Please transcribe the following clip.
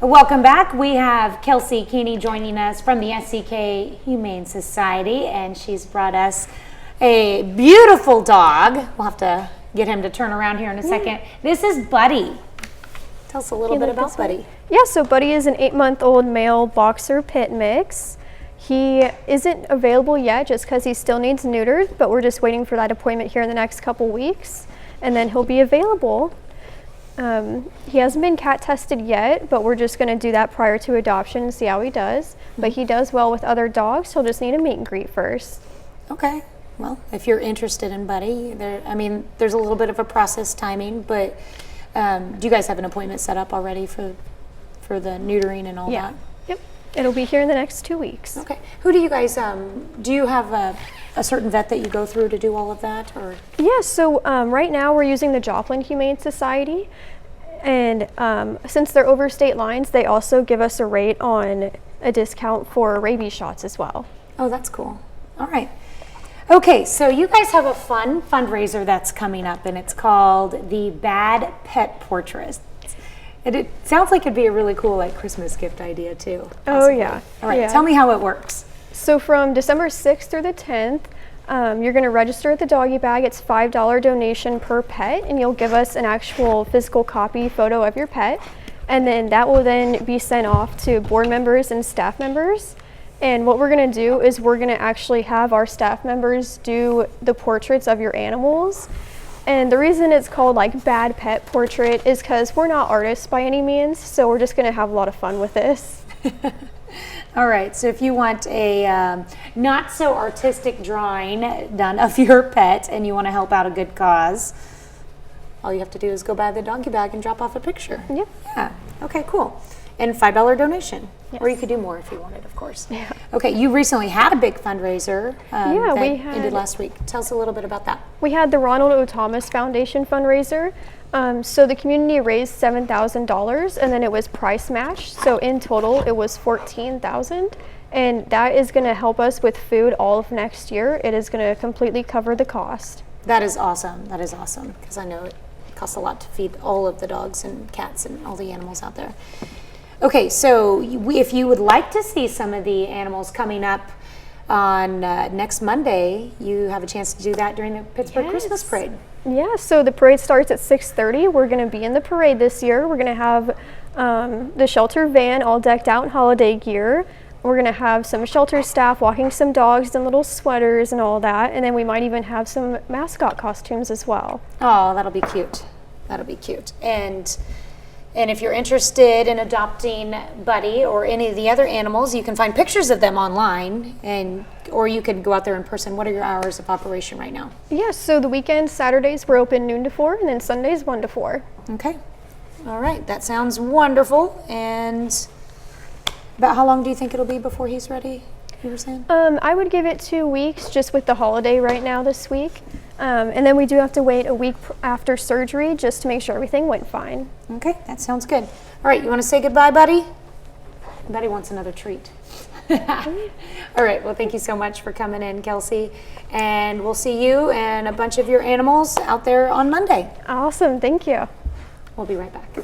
Welcome back. We have Kelsey Keeney joining us from the SEK Humane Society, and she's brought us a beautiful dog. We'll have to get him to turn around here in a second. This is Buddy. Tell us a little bit about Buddy. Yeah, so Buddy is an 8-month-old male boxer pit mix. He isn't available yet just because he still needs neutered, but we're just waiting for that appointment here in the next couple weeks, and then he'll be available. He hasn't been cat tested yet, but we're just going to do that prior to adoption and see how he does. But he does well with other dogs. He'll just need a meet and greet first. Okay. Well, if you're interested in Buddy, there's a little bit of a process timing, but do you guys have an appointment set up already for the neutering and all that? Yep. It'll be here in the next 2 weeks. Okay. Who do you guys, do you have a certain vet that you go through to do all of that? Or? Yeah, so right now we're using the Joplin Humane Society. And since they're over state lines, they also give us a rate on a discount for rabies shots as well. Oh, that's cool. All right. Okay, so you guys have a fun fundraiser that's coming up, and it's called the Bad Pet Portraits. And it sounds like it'd be a really cool Christmas gift idea too. Possibly. Oh yeah. All right, yeah. Tell me how it works. So from December 6th through the 10th, you're going to register at the doggy bag. It's $5 donation per pet, and you'll give us an actual physical copy photo of your pet, and then that will then be sent off to board members and staff members. And what we're going to do is we're going to actually have our staff members do the portraits of your animals. And the reason it's called Bad Pet Portrait is because we're not artists by any means, so we're just going to have a lot of fun with this. All right, so if you want a not so artistic drawing done of your pet and you want to help out a good cause, all you have to do is go by the doggy bag and drop off a picture. Yep. Yeah. Okay, cool. And $5 donation. Yes. Or you could do more if you wanted, of course. Yeah. Okay, you recently had a big fundraiser that we had, ended last week. Tell us a little bit about that. We had the Ronald O. Thomas Foundation fundraiser. So the community raised $7,000, and then it was price matched. So in total, it was $14,000, and that is going to help us with food all of next year. It is going to completely cover the cost. That is awesome. That is awesome, because I know it costs a lot to feed all of the dogs and cats and all the animals out there. Okay, so if you would like to see some of the animals coming up on next Monday, you have a chance to do that during the Pittsburgh Christmas Parade. Yeah, so the parade starts at 6:30. We're going to be in the parade this year. We're going to have the shelter van all decked out in holiday gear. We're going to have some shelter staff walking some dogs in little sweaters and all that, and then we might even have some mascot costumes as well. Oh, that'll be cute. That'll be cute. And if you're interested in adopting Buddy or any of the other animals, you can find pictures of them online, or you can go out there in person. What are your hours of operation right now? Yeah, so the weekends, Saturdays, we're open noon to 4, and then Sundays 1 to 4. Okay. All right. That sounds wonderful. And about how long do you think it'll be before he's ready, you were saying? I would give it 2 weeks, just with the holiday right now this week. And then we do have to wait a week after surgery just to make sure everything went fine. Okay, that sounds good. All right, you want to say goodbye, Buddy? Buddy wants another treat. All right, well, thank you so much for coming in, Kelsey. And we'll see you and a bunch of your animals out there on Monday. Awesome, thank you. We'll be right back.